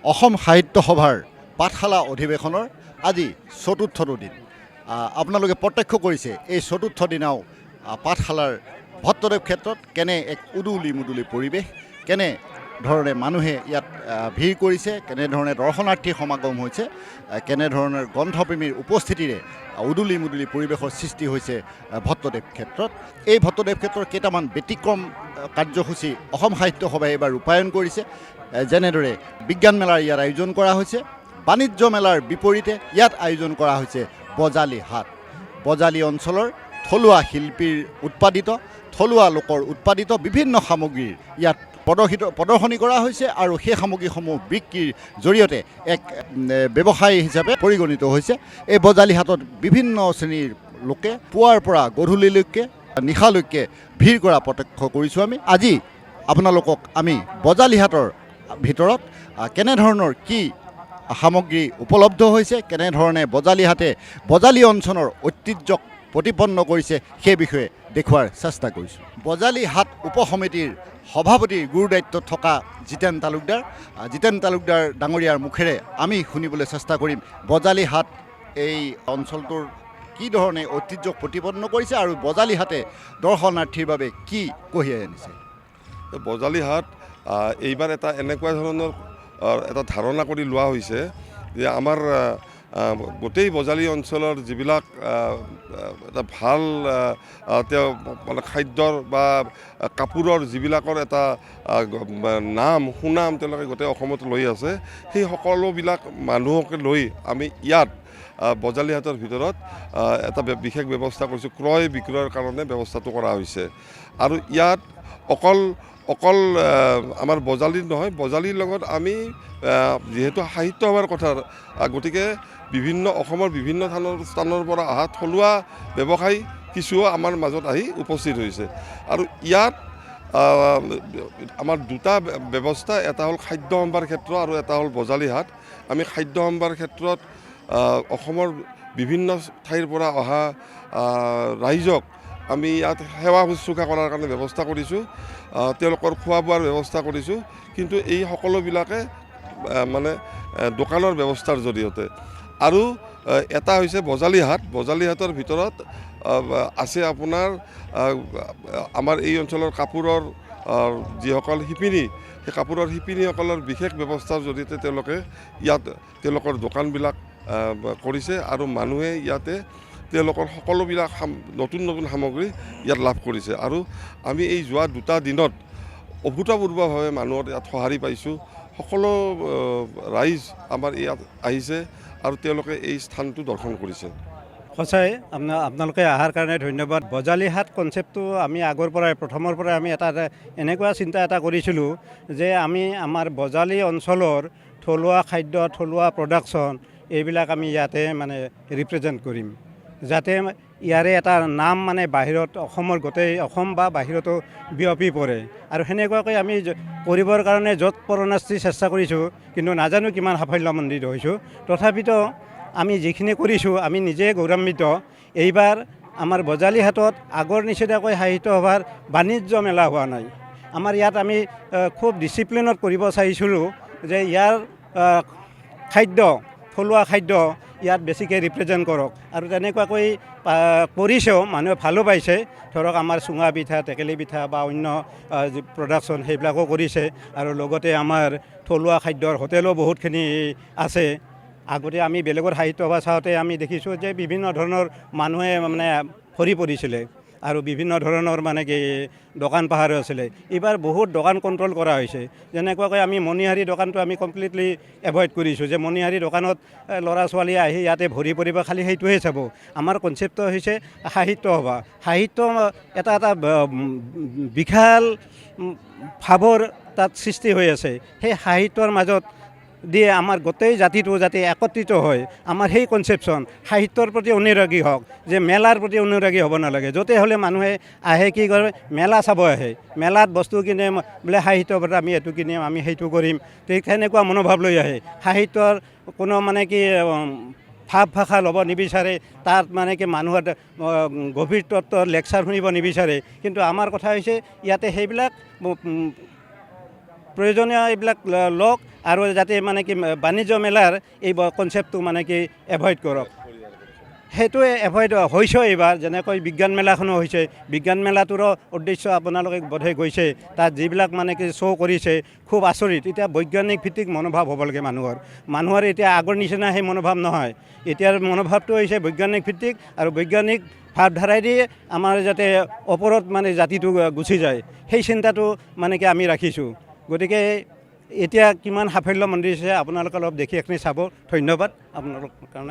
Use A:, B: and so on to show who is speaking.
A: অসম সাহিত্য সভাৰ পাঠশালা অধিৱেশনৰ আজি চতুৰ্থটো দিন। আপোনালোকে প্ৰত্যক্ষ কৰিছে এই চতুৰ্থ দিনাও পাঠশালাৰ ভট্টদেৱ ক্ষেত্ৰত কেনে এক উদুলি মুদুলি পৰিৱেশ, কেনে ধৰণে মানুহে ইয়াত ভিৰ কৰিছে, কেনেধৰণে দৰ্শনাৰ্থীৰ সমাগম হৈছে, কেনেধৰণৰ গ্ৰন্থপ্ৰেমীৰ উপস্থিতিৰে উদুলি মুদুলি পৰিৱেশৰ সৃষ্টি হৈছে ভট্টদেৱ ক্ষেত্ৰত। এই ভট্টদেৱ ক্ষেত্ৰৰ কেইটামান ব্যতিক্ৰম কাৰ্যসূচী অসম সাহিত্য সভাই এইবাৰ ৰূপায়ণ কৰিছে। যেনেদৰে বিজ্ঞান মেলাৰ ইয়াত আয়োজন কৰা হৈছে, বাণিজ্য মেলাৰ বিপৰীতে ইয়াত আয়োজন কৰা হৈছে বজালী হাট। বজালী অঞ্চলৰ থলুৱা শিল্পীৰ উৎপাদিত, থলুৱা লোকৰ উৎপাদিত বিভিন্ন সামগ্ৰীৰ ইয়াত প্ৰদৰ্শনী কৰা হৈছে আৰু সেই সামগ্ৰীসমূহ বিক্ৰীৰ জৰিয়তে এক ব্যৱসায় হিচাপে পৰিগণিত হৈছে। এই বজালী হাটত বিভিন্ন শ্ৰেণীৰ লোকে পুৱাৰ পৰা গধূলিলৈকে নিশালৈকে ভিৰ কৰা প্ৰত্যক্ষ কৰিছোঁ আমি। আজি আপোনালোকক আমি বজালী হাটৰ ভিতৰত কেনেধৰণৰ কি সামগ্ৰী উপলব্ধ হৈছে, কেনেধৰণে বজালী হাটে বজালী অঞ্চলৰ ঐতিহ্যক প্ৰতিপন্ন কৰিছে সেই বিষয়ে দেখুৱাৰ চেষ্টা কৰিছোঁ। বজালী হাট উপসমিতিৰ সভাপতিৰ গুৰু দায়িত্বত থকা জিতেন তালুকদাৰ ডাঙৰীয়াৰ মুখেৰে আমি শুনিবলৈ চেষ্টা কৰিম বজালী হাট এই অঞ্চলটোৰ কি ধৰণে ঐতিহ্যক প্ৰতিপন্ন কৰিছে আৰু বজালী হাটে দৰ্শনাৰ্থীৰ বাবে কি কঢ়িয়াই আনিছে।
B: বজালী হাট এইবাৰ এটা এনেকুৱা ধৰণৰ এটা ধাৰণা কৰি লোৱা হৈছে যে আমাৰ গোটেই বজালী অঞ্চলৰ যিবিলাক এটা ভাল তেওঁ মানে খাদ্যৰ বা কাপোৰৰ যিবিলাকৰ এটা সুনাম তেওঁলোকে গোটেই অসমত লৈ আছে, সেই সকলোবিলাক মানুহকে লৈ আমি ইয়াত বজালী হাটৰ ভিতৰত এটা বিশেষ ব্যৱস্থা কৰিছোঁ। ক্ৰয় বিক্ৰয়ৰ কাৰণে ব্যৱস্থাটো কৰা হৈছে আৰু ইয়াত অকল আমাৰ বজালীৰ নহয়, বজালীৰ লগত আমি যিহেতু সাহিত্য সভাৰ কথা, গতিকে অসমৰ বিভিন্ন স্থানৰ পৰা অহা থলুৱা ব্যৱসায়ী কিছুও আমাৰ মাজত আহি উপস্থিত হৈছে। আৰু ইয়াত আমাৰ দুটা ব্যৱস্থা, এটা হ'ল খাদ্য সম্ভাৰ ক্ষেত্ৰ আৰু এটা হ'ল বজালী হাট। আমি খাদ্য সম্ভাৰ ক্ষেত্ৰত অসমৰ বিভিন্ন ঠাইৰ পৰা অহা ৰাইজক আমি ইয়াত সেৱা শুশ্ৰূষা কৰাৰ কাৰণে ব্যৱস্থা কৰিছোঁ, তেওঁলোকৰ খোৱা বোৱাৰ ব্যৱস্থা কৰিছোঁ। কিন্তু এই সকলোবিলাকে মানে দোকানৰ ব্যৱস্থাৰ জৰিয়তে। আৰু এটা হৈছে বজালী হাট। বজালী হাটৰ ভিতৰত আছে আপোনাৰ আমাৰ এই অঞ্চলৰ কাপোৰৰ যিসকল শিপিনী, সেই কাপোৰৰ শিপিনীসকলৰ বিশেষ ব্যৱস্থাৰ জৰিয়তে তেওঁলোকে ইয়াত তেওঁলোকৰ দোকানবিলাক কৰিছে আৰু মানুহে ইয়াতে তেওঁলোকৰ সকলোবিলাক নতুন সামগ্ৰী ইয়াত লাভ কৰিছে। আৰু আমি এই যোৱা দুটা দিনত অভূতপূৰ্বভাৱে মানুহৰ ইয়াত সঁহাৰি পাইছোঁ। সকলো ৰাইজ আমাৰ ইয়াত আহিছে আৰু তেওঁলোকে এই স্থানটো দৰ্শন কৰিছে।
C: সঁচাই আপোনালোকে অহাৰ কাৰণে ধন্যবাদ। বজালী হাট কনচেপ্টটো আমি প্ৰথমৰ পৰাই আমি এটা এনেকুৱা চিন্তা এটা কৰিছিলোঁ যে আমি আমাৰ বজালী অঞ্চলৰ থলুৱা খাদ্য, থলুৱা প্ৰডাকশ্যন এইবিলাক আমি ইয়াতে মানে ৰিপ্ৰেজেণ্ট কৰিম, যাতে ইয়াৰে এটা নাম মানে বাহিৰত গোটেই অসম বা বাহিৰতো বিয়পি পৰে। আৰু সেনেকুৱাকৈ আমি কৰিবৰ কাৰণে য'ত পৰণাস্তি চেষ্টা কৰিছোঁ, কিন্তু নাজানো কিমান সাফল্যমণ্ডিত হৈছোঁ। তথাপিতো আমি যিখিনি কৰিছোঁ আমি নিজে গৌৰৱান্বিত। এইবাৰ আমাৰ বজালী হাটত আগৰ নিচিনাকৈ সাহিত্য সভাৰ বাণিজ্য মেলা হোৱা নাই। আমাৰ ইয়াত আমি খুব ডিচিপ্লিনত কৰিব চাইছিলোঁ যে ইয়াৰ থলুৱা খাদ্য ইয়াত বেছিকৈ ৰিপ্ৰেজেণ্ট কৰক, আৰু তেনেকুৱাকৈ কৰিছেও, মানুহে ভালো পাইছে। ধৰক আমাৰ চুঙা পিঠা, টেকেলি পিঠা বা অন্য যি প্ৰডাকশ্যন সেইবিলাকো কৰিছে। আৰু লগতে আমাৰ থলুৱা খাদ্যৰ হোটেলো বহুতখিনি আছে। আগতে আমি বেলেগৰ সাহিত্য সভা চাওঁতে আমি দেখিছোঁ যে বিভিন্ন ধৰণৰ মানুহে মানে ভৰি পৰিছিলে আৰু বিভিন্ন ধৰণৰ মানে কি দোকান পাহাৰো আছিলে। এইবাৰ বহুত দোকান কণ্ট্ৰল কৰা হৈছে। যেনেকুৱাকৈ আমি মণিহাৰী দোকানটো আমি কমপ্লিটলি এভইড কৰিছোঁ, যে মণিহাৰী দোকানত ল'ৰা ছোৱালীয়ে আহি ইয়াতে ভৰি পৰিব, খালি সেইটোহে চাব। আমাৰ কনচেপ্টটো হৈছে সাহিত্য সভা। সাহিত্য এটা বিশাল ভাৱৰ তাত সৃষ্টি হৈ আছে। সেই সাহিত্যৰ মাজত দিয়ে আমাৰ গোটেই জাতিটো যাতে একত্ৰিত হয়, আমাৰ সেই কনচেপশ্যন সাহিত্যৰ প্ৰতি অনুৰাগী হওক, যে মেলাৰ প্ৰতি অনুৰাগী হ'ব নালাগে। য'তে হ'লে মানুহে আহে কি কৰে, মেলা চাব আহে, মেলাত বস্তু কিনে বোলে সাহিত্যৰ পৰা আমি এইটো কিনিম, আমি সেইটো কৰিম, ঠিক সেনেকুৱা মনোভাৱ লৈ আহে। সাহিত্যৰ কোনো মানে কি ভাৱ ভাষা ল'ব নিবিচাৰে, তাত মানে কি মানুহৰ গভীৰ তত্ত্বৰ লেকচাৰ শুনিব নিবিচাৰে। কিন্তু আমাৰ কথা হৈছে ইয়াতে সেইবিলাক প্ৰয়োজনীয় এইবিলাক লওক আৰু যাতে মানে কি বাণিজ্য মেলাৰ এই কনচেপ্টটো মানে কি এভইড কৰক সেইটোৱে এভইড হৈছে এইবাৰ যেনেকৈ বিজ্ঞান মেলাখনো হৈছে বিজ্ঞান মেলাটোৰো উদ্দেশ্য আপোনালোকে বোধহয় গৈছে তাত যিবিলাক মানে কি শ্ব' কৰিছে খুব আচৰিত এতিয়া বৈজ্ঞানিক ভিত্তিক মনোভাৱ হ'ব লাগে মানুহৰ এতিয়া আগৰ নিচিনা সেই মনোভাৱ নহয় এতিয়াৰ মনোভাৱটো হৈছে বৈজ্ঞানিক ভিত্তিক আৰু বৈজ্ঞানিক ভাৱধাৰাইদি আমাৰ যাতে ওপৰত মানে জাতিটো গুচি যায় সেই চিন্তাটো মানে কি আমি ৰাখিছোঁ গতিকে এতিয়া কিমান সাফল্য মন্দিৰ আছে আপোনালোকে অলপ দেখি এখিনি চাব ধন্যবাদ আপোনালোকৰ কাৰণে